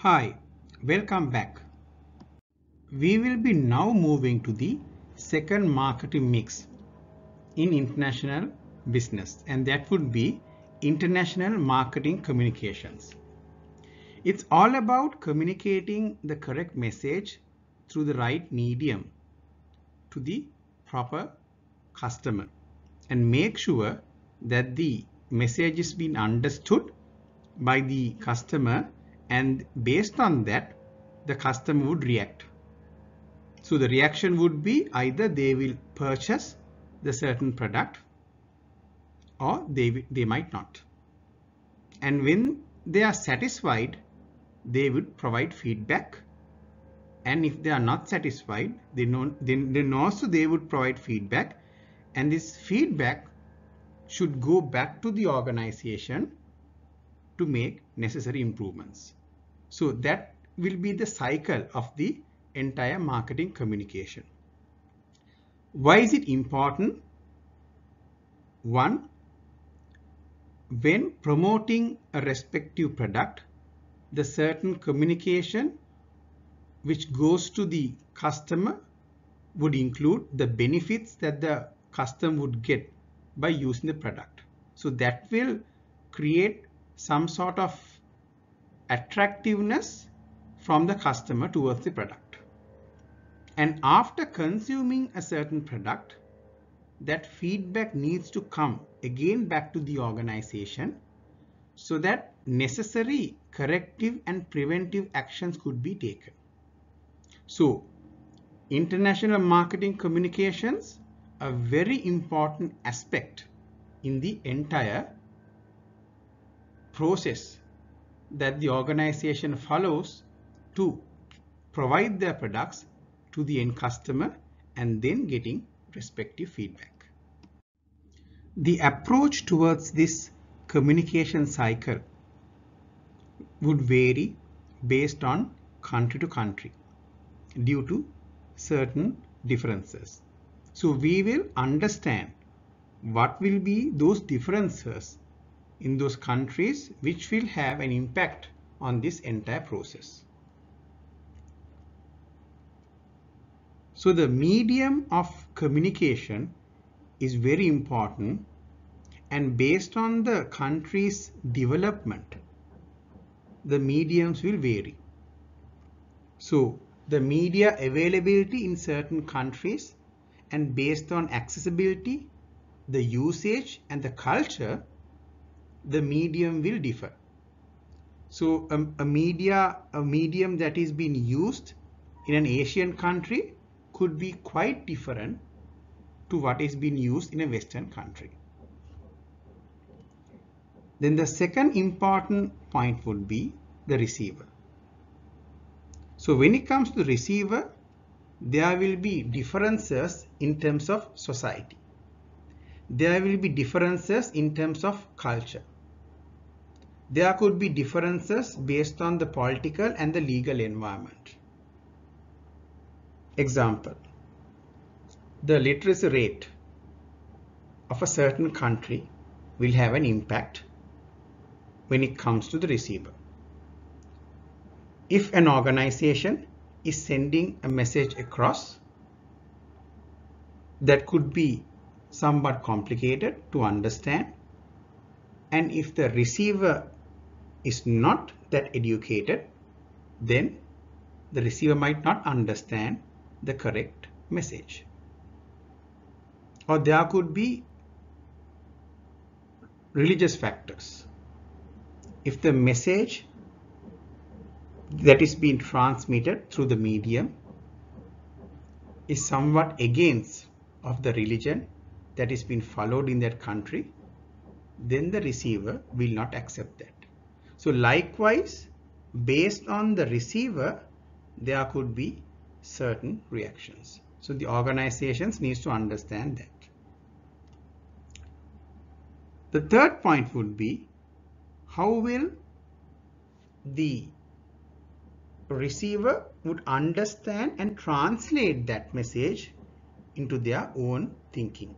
Hi, welcome back. We will be now moving to the second marketing mix in international business, and that would be international marketing communications. It's all about communicating the correct message through the right medium to the proper customer and make sure that the message is being understood by the customer, and based on that the customer would react. So the reaction would be either they will purchase the certain product or they might not. And when they are satisfied, they would provide feedback. And if they are not satisfied, then also they would provide feedback. And this feedback should go back to the organization to make necessary improvements. So that will be the cycle of the entire marketing communication. Why is it important? One, when promoting a respective product, the certain communication which goes to the customer would include the benefits that the customer would get by using the product. So that will create some sort of attractiveness from the customer towards the product. And after consuming a certain product, that feedback needs to come again back to the organization so that necessary corrective and preventive actions could be taken. So international marketing communications are a very important aspect in the entire process that the organization follows to provide their products to the end customer and then getting respective feedback. The approach towards this communication cycle would vary based on country to country due to certain differences. So we will understand what will be those differences in those countries which will have an impact on this entire process. So the medium of communication is very important, and based on the country's development, the mediums will vary. So the media availability in certain countries, and based on accessibility, the usage and the culture, the medium will differ. So a medium that is being used in an Asian country could be quite different to what is being used in a Western country. Then the second important point would be the receiver. So when it comes to the receiver, there will be differences in terms of society. There will be differences in terms of culture. There could be differences based on the political and the legal environment. Example, the literacy rate of a certain country will have an impact when it comes to the receiver. If an organization is sending a message across, that could be somewhat complicated to understand, and if the receiver is not that educated, then the receiver might not understand the correct message. Or there could be religious factors. If the message that is being transmitted through the medium is somewhat against of the religion that is being followed in that country, then the receiver will not accept that. So likewise, based on the receiver, there could be certain reactions. So the organizations needs to understand that. The third point would be, how will the receiver would understand and translate that message into their own thinking.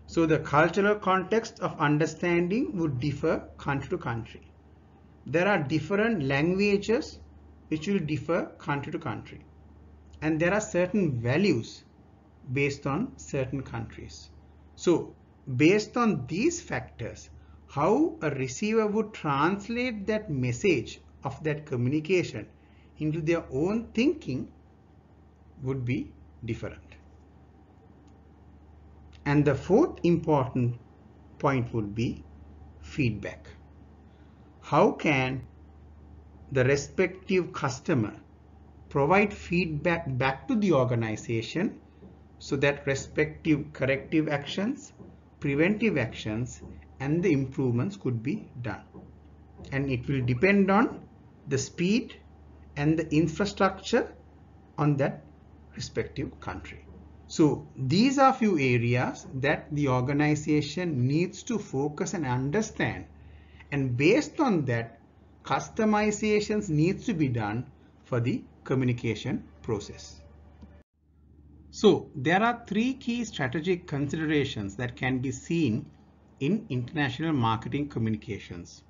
So the cultural context of understanding would differ country to country. There are different languages which will differ country to country. And there are certain values based on certain countries. So based on these factors, how a receiver would translate that message of that communication into their own thinking would be different. And the fourth important point would be feedback. How can the respective customer provide feedback back to the organization so that respective corrective actions, preventive actions, and the improvements could be done? And it will depend on the speed and the infrastructure on that respective country. So these are few areas that the organization needs to focus and understand, and based on that, customizations needs to be done for the communication process. So there are three key strategic considerations that can be seen in international marketing communications.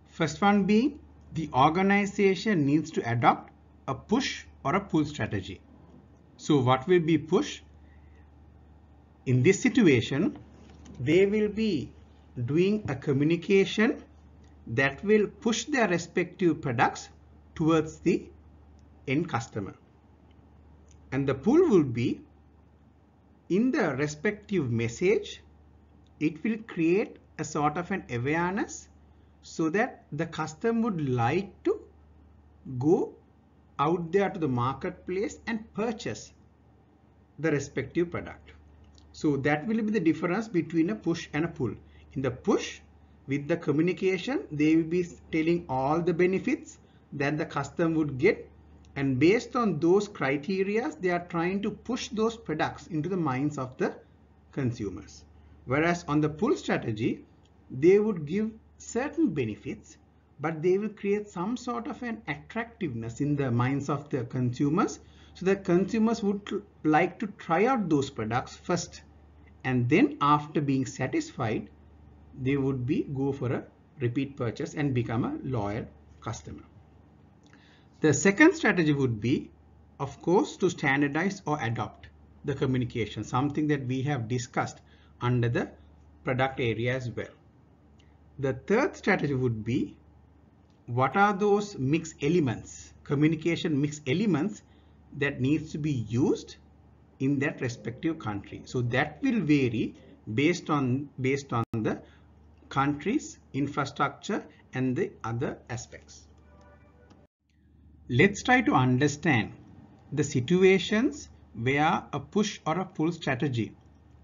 First one being, the organization needs to adopt a push or a pull strategy. So what will be push? In this situation, they will be doing a communication that will push their respective products towards the end customer. And the pull will be, in the respective message, it will create a sort of an awareness so that the customer would like to go out there to the marketplace and purchase the respective product. So that will be the difference between a push and a pull. In the push, with the communication, they will be telling all the benefits that the customer would get, and based on those criteria, they are trying to push those products into the minds of the consumers. Whereas on the pull strategy, they would give certain benefits, but they will create some sort of an attractiveness in the minds of the consumers, so that consumers would like to try out those products first, and then after being satisfied, they would go for a repeat purchase and become a loyal customer. The second strategy would be, of course, to standardize or adopt the communication, something that we have discussed under the product area as well. The third strategy would be, what are those mix elements, communication mix elements that needs to be used in that respective country. So that will vary based on the country's infrastructure and the other aspects. Let's try to understand the situations where a push or a pull strategy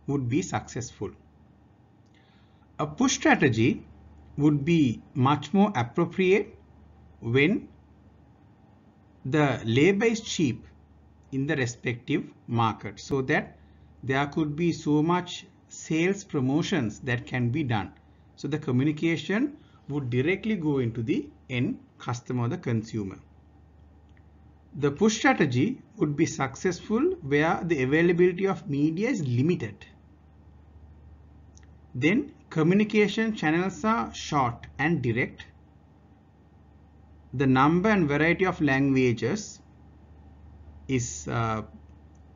would be successful. A push strategy would be much more appropriate when the labor is cheap in the respective market, so that there could be so much sales promotions that can be done. So the communication would directly go into the end customer, the consumer. The push strategy would be successful where the availability of media is limited. Then communication channels are short and direct. The number and variety of languages is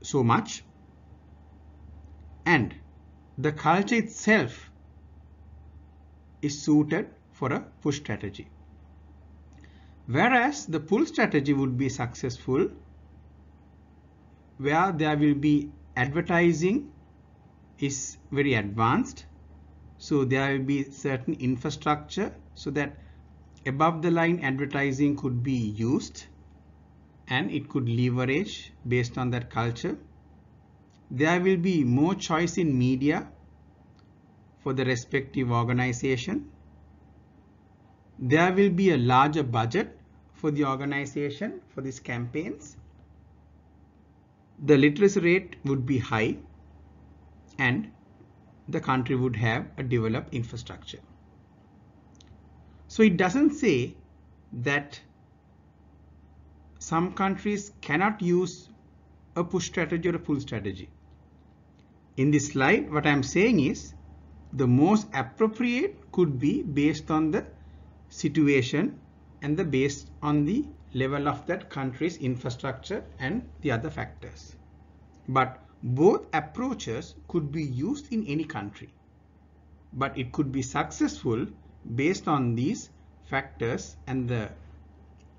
so much, and the culture itself is suited for a push strategy. Whereas the pull strategy would be successful where there will be advertising is very advanced, so there will be certain infrastructure so that above the line advertising could be used and it could leverage based on that culture. There will be more choice in media for the respective organization. There will be a larger budget for the organization for these campaigns. The literacy rate would be high and the country would have a developed infrastructure. So it doesn't say that some countries cannot use a push strategy or a pull strategy. In this slide, what I am saying is the most appropriate could be based on the situation and based on the level of that country's infrastructure and the other factors. But both approaches could be used in any country, but it could be successful based on these factors and the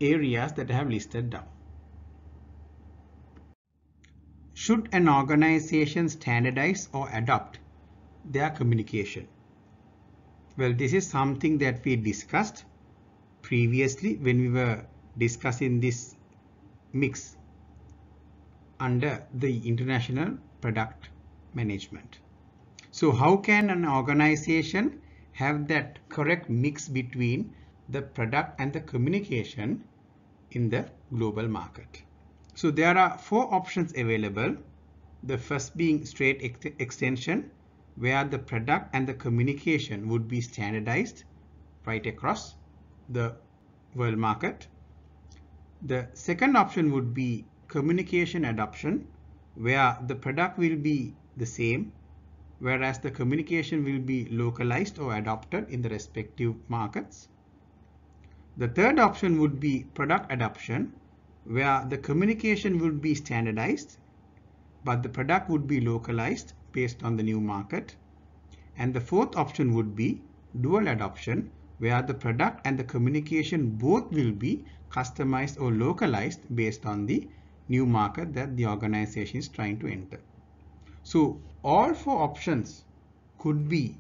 areas that I have listed down. Should an organization standardize or adopt their communication? Well, this is something that we discussed previously when we were discussing this mix under the international product management. So how can an organization have that correct mix between the product and the communication in the global market? So there are 4 options available. The first being straight extension, where the product and the communication would be standardized right across the world market. The second option would be communication adoption, where the product will be the same, whereas the communication will be localized or adopted in the respective markets. The third option would be product adoption, where the communication would be standardized, but the product would be localized based on the new market. And the fourth option would be dual adoption, where the product and the communication both will be customized or localized based on the new market that the organization is trying to enter. So all 4 options could be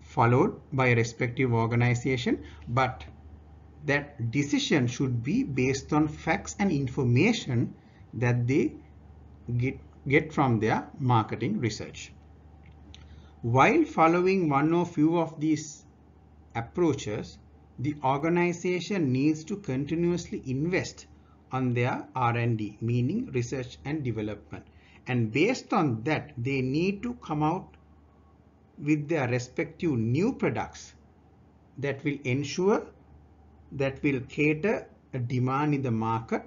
followed by a respective organization, but that decision should be based on facts and information that they get from their marketing research. While following one or few of these approaches, the organization needs to continuously invest on their R&D, meaning research and development. And based on that, they need to come out with their respective new products that will ensure that will cater a demand in the market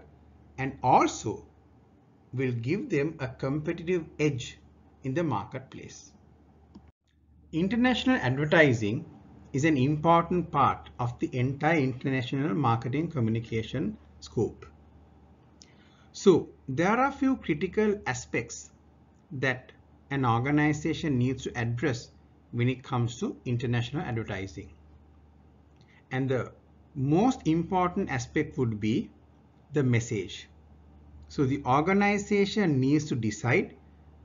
and also will give them a competitive edge in the marketplace. International advertising is an important part of the entire international marketing communication scope. So there are a few critical aspects that an organization needs to address when it comes to international advertising. And the most important aspect would be the message. So the organization needs to decide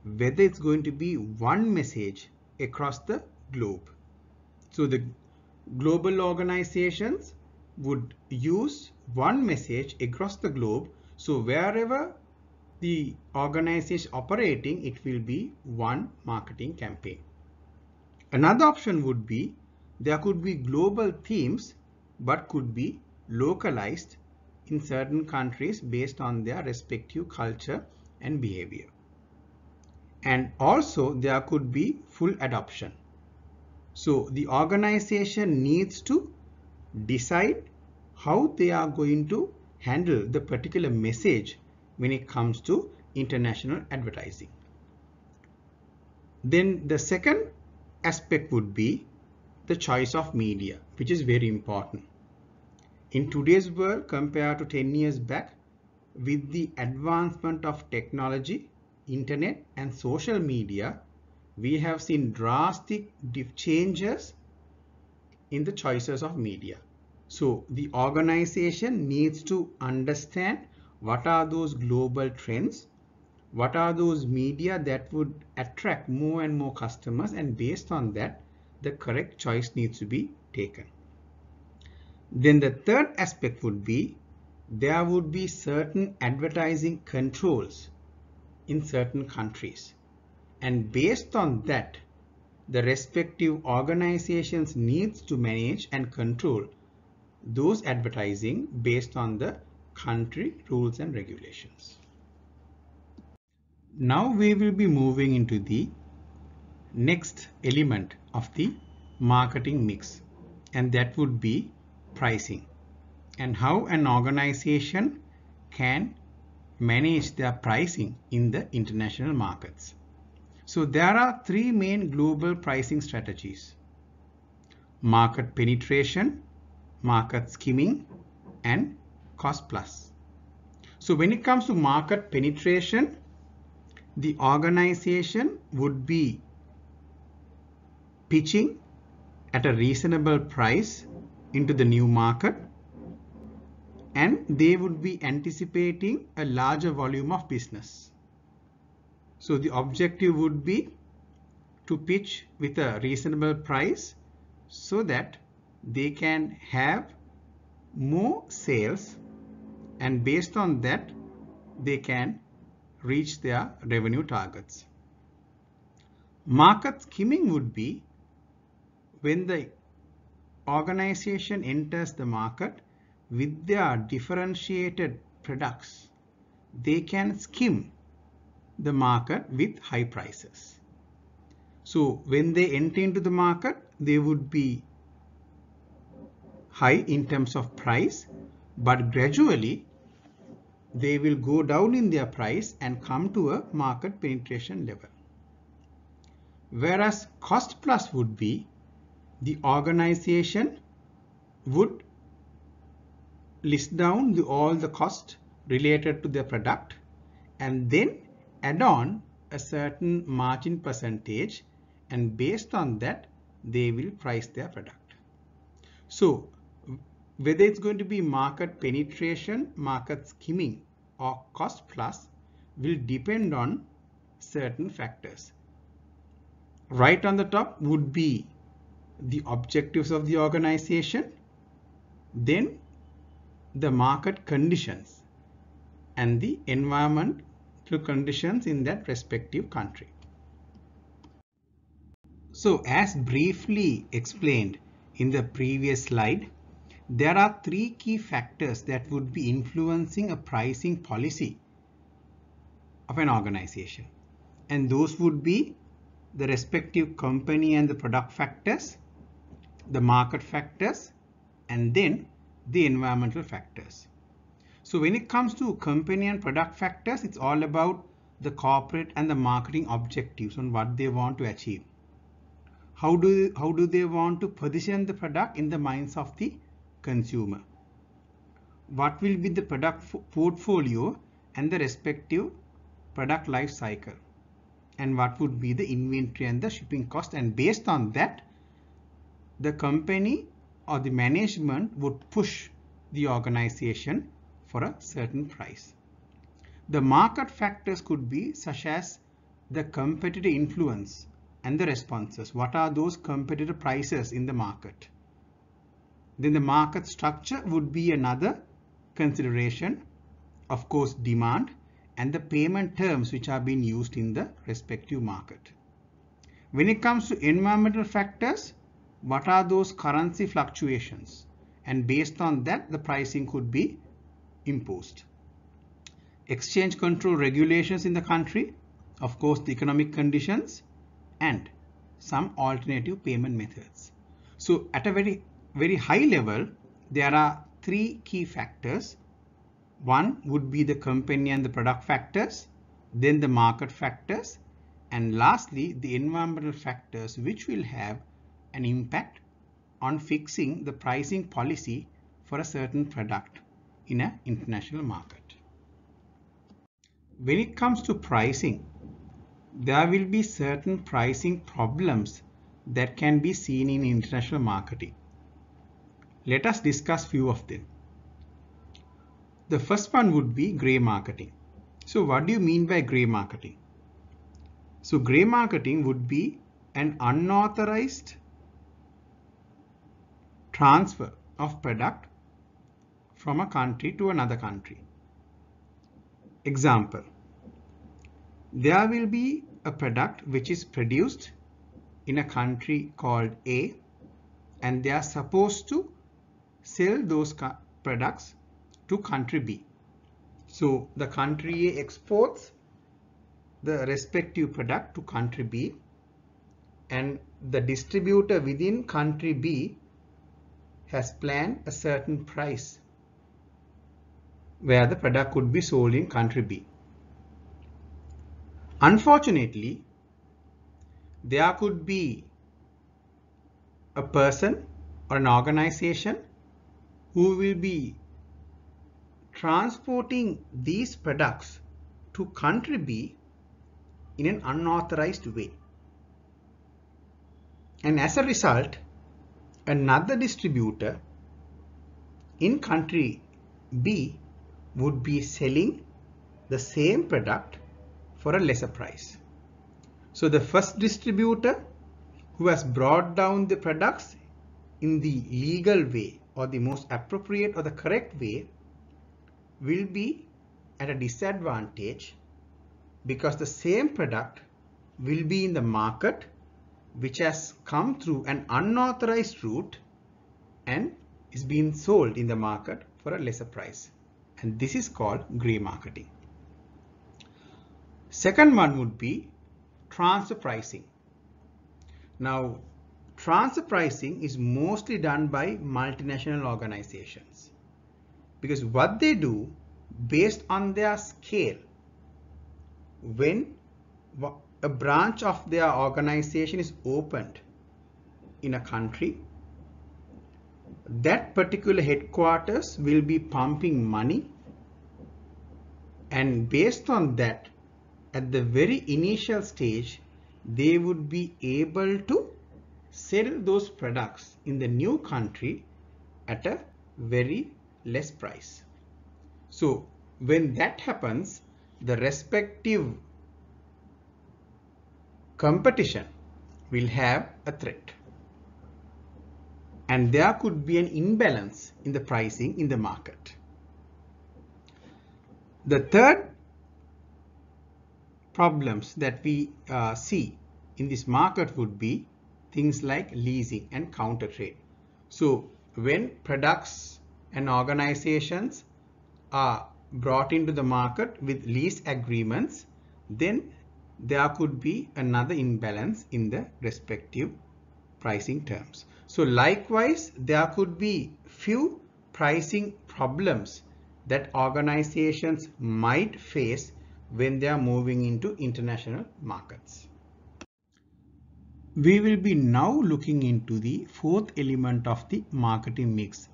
whether it's going to be one message across the globe. So the global organizations would use one message across the globe. So wherever the organization is operating, it will be one marketing campaign. Another option would be there could be global themes but could be localized in certain countries based on their respective culture and behavior. And also there could be full adoption. So the organization needs to decide how they are going to handle the particular message when it comes to international advertising. Then the second aspect would be the choice of media, which is very important. In today's world, compared to 10 years back, with the advancement of technology, internet and social media, we have seen drastic changes in the choices of media. So the organization needs to understand what are those global trends, what are those media that would attract more and more customers, and based on that, the correct choice needs to be taken. Then the third aspect would be there would be certain advertising controls in certain countries. And based on that, the respective organizations needs to manage and control those advertising based on the country rules and regulations. Now we will be moving into the next element of the marketing mix, and that would be pricing, and how an organization can manage their pricing in the international markets. So there are 3 main global pricing strategies: market penetration, market skimming, and cost plus. So when it comes to market penetration, the organization would be pitching at a reasonable price into the new market, and they would be anticipating a larger volume of business. So the objective would be to pitch with a reasonable price so that they can have more sales, and based on that they can reach their revenue targets. Market skimming would be when the organization enters the market with their differentiated products. They can skim the market with high prices. So when they enter into the market, they would be high in terms of price, but gradually they will go down in their price and come to a market penetration level. Whereas cost plus would be the organization would list down all the cost related to their product and then add on a certain margin percentage, and based on that they will price their product. So whether it's going to be market penetration, market skimming, or cost plus will depend on certain factors. Right on the top would be the objectives of the organization, then the market conditions and the environmental conditions in that respective country. So as briefly explained in the previous slide, there are three key factors that would be influencing a pricing policy of an organization, and those would be the respective company and the product factors, the market factors, and then the environmental factors. So when it comes to company and product factors, it's all about the corporate and the marketing objectives on what they want to achieve. How do they want to position the product in the minds of the consumer? What will be the product portfolio and the respective product life cycle? And what would be the inventory and the shipping cost? And based on that, the company or the management would push the organization for a certain price. The market factors could be such as the competitive influence and the responses. What are those competitive prices in the market? Then the market structure would be another consideration. Of course, demand and the payment terms which are being used in the respective market. When it comes to environmental factors, what are those currency fluctuations? And based on that, the pricing could be imposed. Exchange control regulations in the country, of course, the economic conditions, and some alternative payment methods. So at a very high level, there are three key factors. One would be the company and the product factors, then the market factors, and lastly the environmental factors, which will have an impact on fixing the pricing policy for a certain product in an international market. When it comes to pricing, there will be certain pricing problems that can be seen in international marketing. Let us discuss few of them. The first one would be grey marketing. So what do you mean by grey marketing? So grey marketing would be an unauthorized transfer of product from a country to another country. Example, there will be a product which is produced in a country called A, and they are supposed to sell those products to country B. So the country A exports the respective product to country B, and the distributor within country B has planned a certain price where the product could be sold in country B. Unfortunately, there could be a person or an organization who will be transporting these products to country B in an unauthorized way. And as a result, another distributor in country B would be selling the same product for a lesser price. So the first distributor who has brought down the products in the legal way or the most appropriate or the correct way will be at a disadvantage because the same product will be in the market which has come through an unauthorized route and is being sold in the market for a lesser price. And this is called grey marketing. Second one would be transfer pricing. Now, transfer pricing is mostly done by multinational organizations because what they do based on their scale, when a branch of their organization is opened in a country, that particular headquarters will be pumping money, and based on that, at the very initial stage, they would be able to sell those products in the new country at a very less price. So when that happens, the respective competition will have a threat, and there could be an imbalance in the pricing in the market. The third problems that we see in this market would be things like leasing and counter trade. So when products and organizations are brought into the market with lease agreements, then there could be another imbalance in the respective pricing terms. So likewise, there could be few pricing problems that organizations might face when they are moving into international markets. We will be now looking into the fourth element of the marketing mix,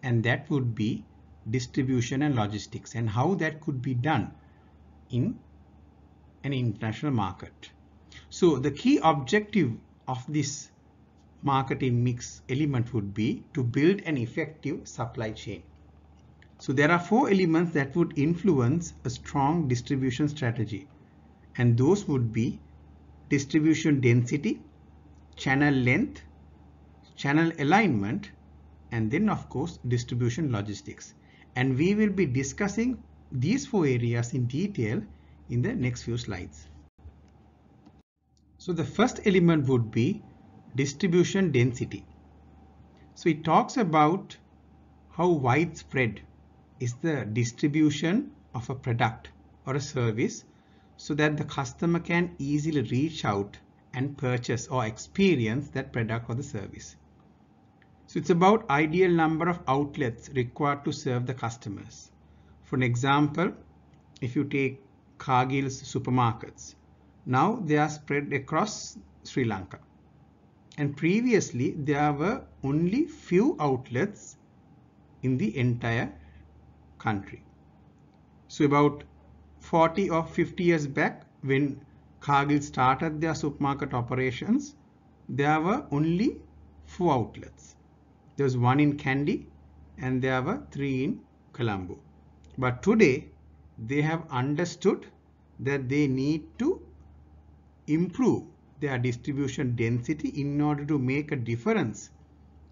and that would be distribution and logistics and how that could be done in an international market. So the key objective of this marketing mix element would be to build an effective supply chain. So there are four elements that would influence a strong distribution strategy, and those would be distribution density, channel length, channel alignment, and then of course distribution logistics. And we will be discussing these four areas in detail in the next few slides. So the first element would be distribution density. So it talks about how widespread is the distribution of a product or a service so that the customer can easily reach out and purchase or experience that product or the service. So it's about ideal number of outlets required to serve the customers. For an example, if you take Cargill's supermarkets, now they are spread across Sri Lanka, and previously there were only few outlets in the entire country. So about 40 or 50 years back, when Cargill started their supermarket operations, there were only 4 outlets. There was 1 in Kandy and there were 3 in Colombo. But today they have understood that they need to improve their distribution density in order to make a difference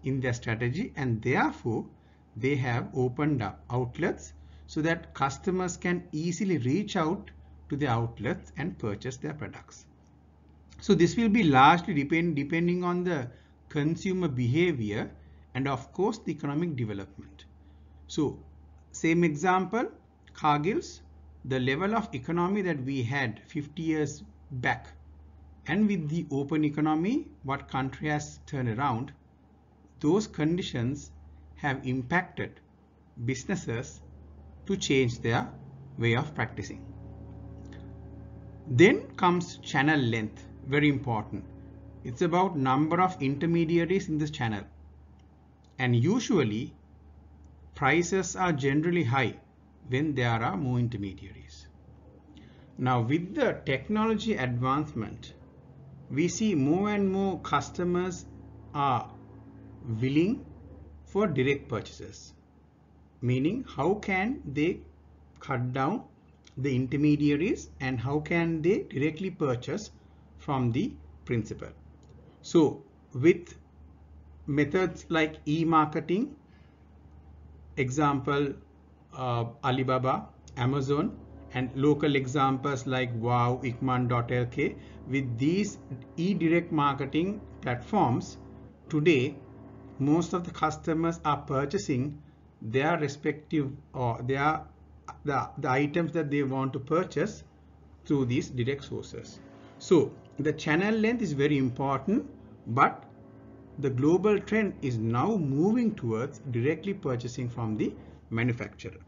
in their strategy, and therefore they have opened up outlets so that customers can easily reach out to the outlets and purchase their products. So this will be largely depending on the consumer behavior and of course the economic development. So same example, Cargill's, the level of economy that we had 50 years back, and with the open economy, what country has turned around, those conditions have impacted businesses to change their way of practicing. Then comes channel length, very important. It's about number of intermediaries in this channel, and usually prices are generally high when there are more intermediaries. Now with the technology advancement, we see more and more customers are willing for direct purchases, meaning how can they cut down the intermediaries and how can they directly purchase from the principal. So with methods like e-marketing, example Alibaba, Amazon, and local examples like Wow, Ikman.lk, with these e-direct marketing platforms, today most of the customers are purchasing their respective or the items that they want to purchase through these direct sources. So the channel length is very important, but the global trend is now moving towards directly purchasing from the manufacturer.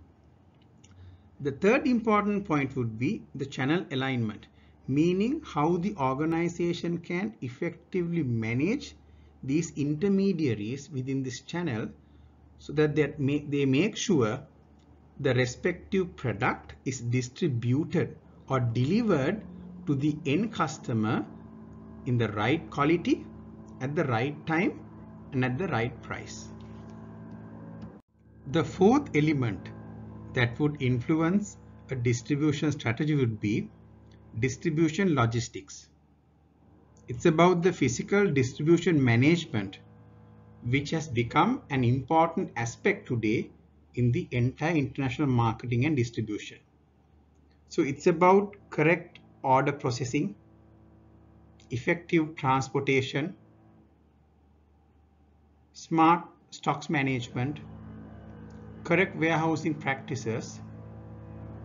The third important point would be the channel alignment, meaning how the organization can effectively manage these intermediaries within this channel so that they make sure the respective product is distributed or delivered to the end customer in the right quality, at the right time, and at the right price. The fourth element that would influence a distribution strategy would be distribution logistics. It's about the physical distribution management, which has become an important aspect today in the entire international marketing and distribution. So it's about correct order processing, effective transportation, smart stocks management, correct warehousing practices,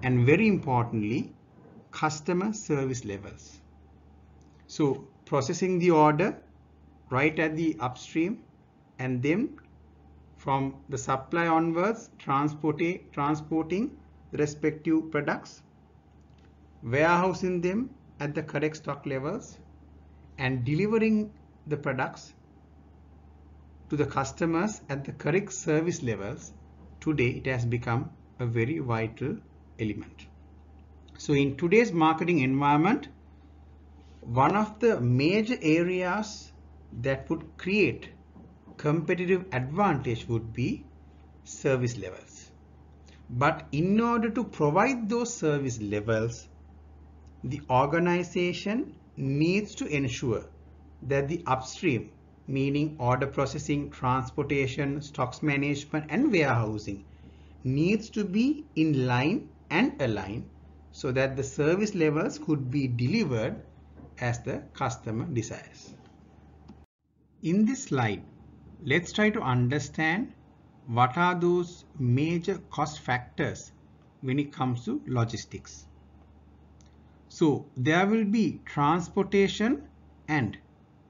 and very importantly, customer service levels. So processing the order right at the upstream, and then from the supply onwards transporting the respective products, warehousing them at the correct stock levels, and delivering the products to the customers at the correct service levels. Today it has become a very vital element. So in today's marketing environment, one of the major areas that would create competitive advantage would be service levels. But in order to provide those service levels, the organization needs to ensure that the upstream, meaning order processing, transportation, stocks management, and warehousing, needs to be in line and aligned so that the service levels could be delivered as the customer desires. In this slide, let's try to understand what are those major cost factors when it comes to logistics. So there will be transportation and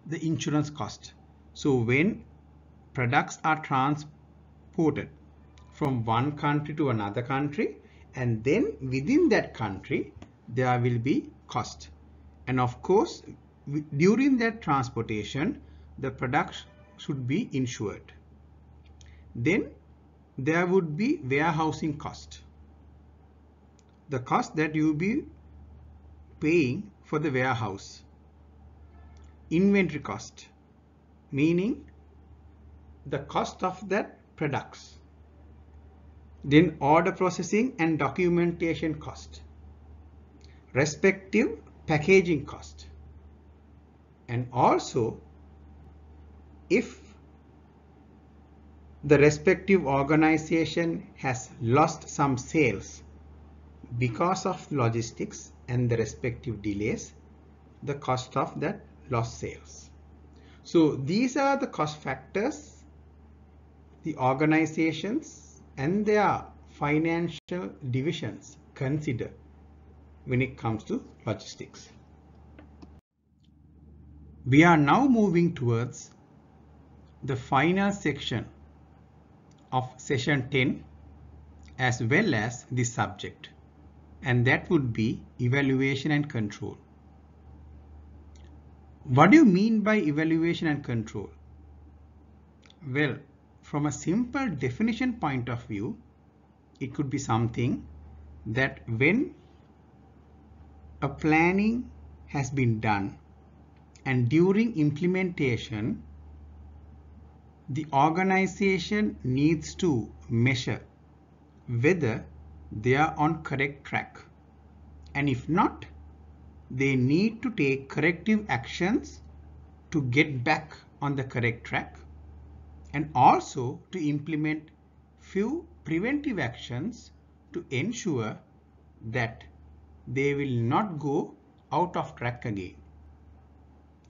the insurance cost. So when products are transported from one country to another country, and then within that country there will be cost, and of course during that transportation the product should be insured. Then there would be warehousing cost, the cost that you will be paying for the warehouse. Inventory cost, meaning the cost of that products. Then order processing and documentation cost, respective packaging cost, and also if the respective organization has lost some sales because of logistics and the respective delays, the cost of that lost sales. So these are the cost factors the organizations and their financial divisions consider when it comes to logistics. We are now moving towards the final section of session 10 as well as this subject, and that would be evaluation and control. What do you mean by evaluation and control? Well, from a simple definition point of view, it could be something that when a planning has been done and during implementation, the organization needs to measure whether they are on correct track, and if not, they need to take corrective actions to get back on the correct track, and also to implement few preventive actions to ensure that they will not go out of track again.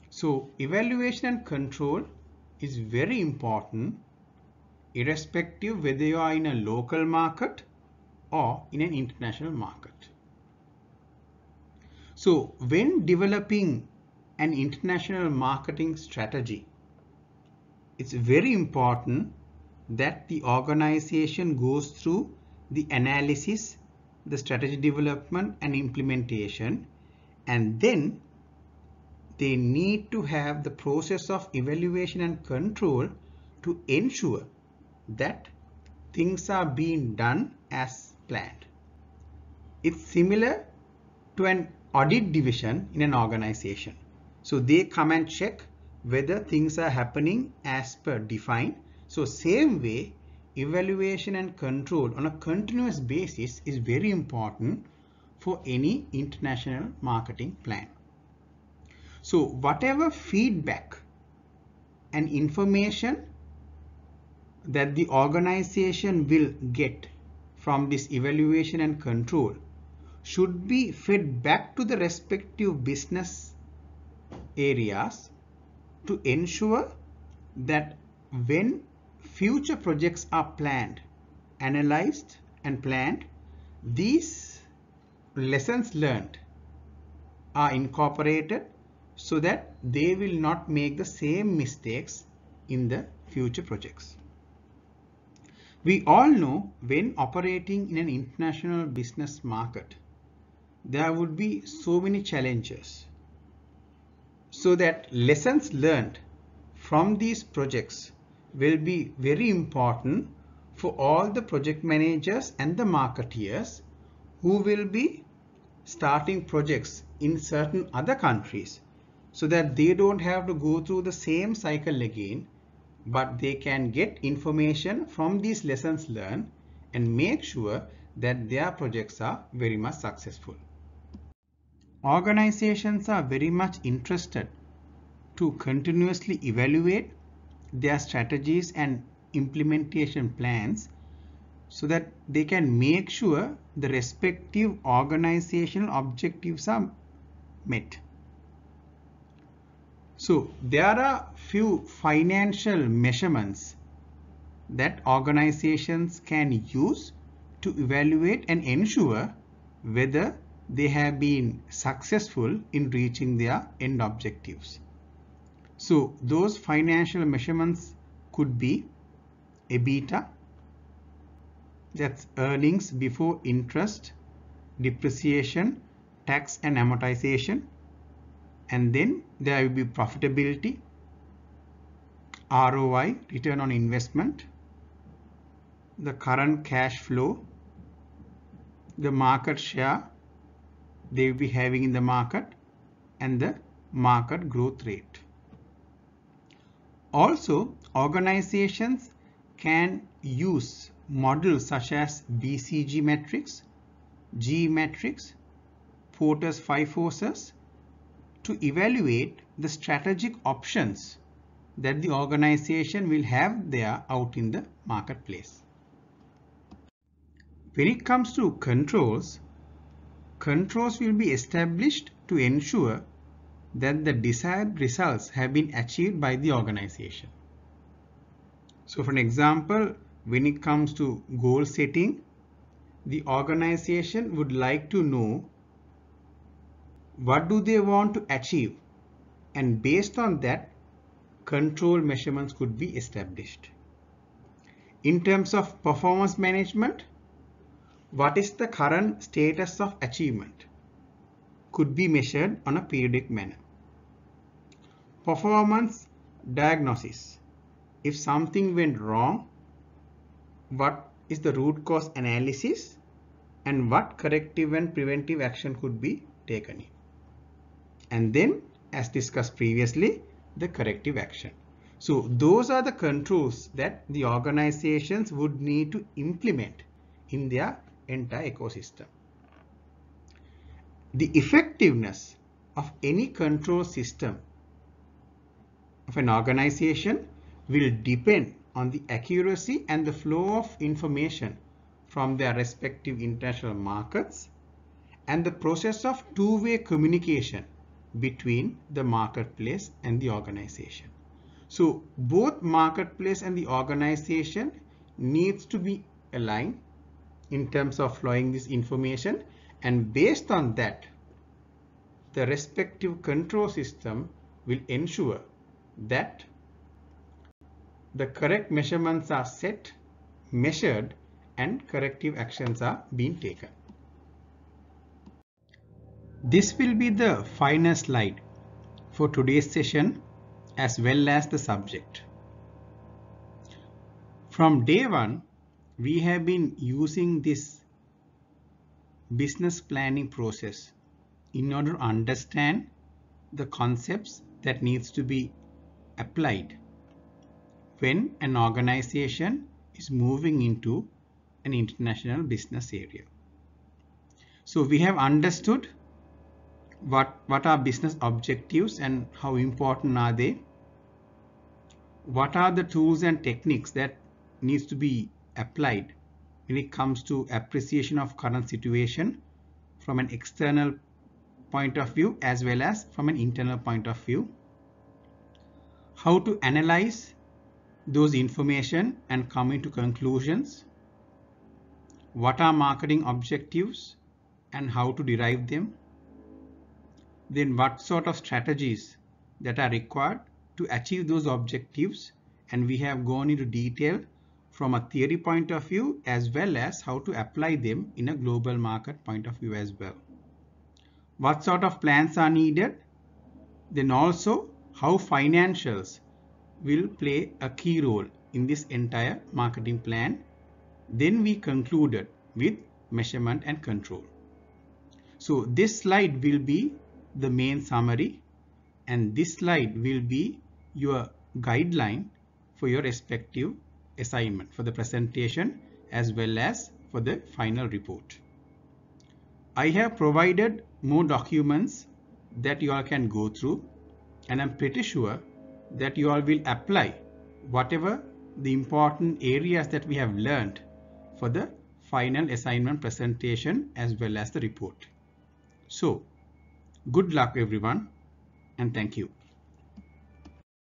So evaluation and control is very important, irrespective whether you are in a local market or in an international market. So when developing an international marketing strategy, it's very important that the organization goes through the analysis, the strategy development and implementation, and then they need to have the process of evaluation and control to ensure that things are being done as planned. It's similar to an audit division in an organization. So they come and check whether things are happening as per defined. So same way, evaluation and control on a continuous basis is very important for any international marketing plan. So whatever feedback and information that the organization will get from this evaluation and control should be fed back to the respective business areas to ensure that when future projects are planned, analyzed and planned, these lessons learned are incorporated so that they will not make the same mistakes in the future projects. We all know when operating in an international business market, there would be so many challenges. So that lessons learned from these projects will be very important for all the project managers and the marketeers who will be starting projects in certain other countries, so that they don't have to go through the same cycle again, but they can get information from these lessons learned and make sure that their projects are very much successful. Organizations are very much interested to continuously evaluate their strategies and implementation plans so that they can make sure the respective organizational objectives are met. So there are few financial measurements that organizations can use to evaluate and ensure whether they have been successful in reaching their end objectives. So those financial measurements could be EBITDA, that's earnings before interest, depreciation, tax and amortization, and then there will be profitability, ROI, return on investment, the current cash flow, the market share they will be having in the market, and the market growth rate. Also, organizations can use models such as BCG metrics, G metrics, Porter's 5 forces to evaluate the strategic options that the organization will have there out in the marketplace. When it comes to controls, controls will be established to ensure that the desired results have been achieved by the organization. So for an example, when it comes to goal setting, the organization would like to know what do they want to achieve, and based on that, control measurements could be established. In terms of performance management, what is the current status of achievement could be measured on a periodic manner. Performance diagnosis. If something went wrong, what is the root cause analysis, and what corrective and preventive action could be taken in. And then, as discussed previously, the corrective action. So those are the controls that the organizations would need to implement in their entire ecosystem. The effectiveness of any control system of an organization will depend on the accuracy and the flow of information from their respective international markets and the process of two-way communication between the marketplace and the organization. So both marketplace and the organization needs to be aligned in terms of flowing this information, and based on that, the respective control system will ensure that the correct measurements are set, measured, and corrective actions are being taken. This will be the final slide for today's session as well as the subject. From day one, we have been using this business planning process in order to understand the concepts that needs to be applied when an organization is moving into an international business area. So we have understood what are business objectives and how important are they? What are the tools and techniques that needs to be applied when it comes to appreciation of current situation from an external point of view as well as from an internal point of view? How to analyze those information and come into conclusions? What are marketing objectives and how to derive them? Then what sort of strategies that are required to achieve those objectives, and we have gone into detail from a theory point of view as well as how to apply them in a global market point of view as well. What sort of plans are needed? Then also how financials will play a key role in this entire marketing plan. Then we concluded with measurement and control. So this slide will be the main summary, and this slide will be your guideline for your respective assignment for the presentation as well as for the final report. I have provided more documents that you all can go through, and I'm pretty sure that you all will apply whatever the important areas that we have learned for the final assignment presentation as well as the report. So good luck everyone, and thank you.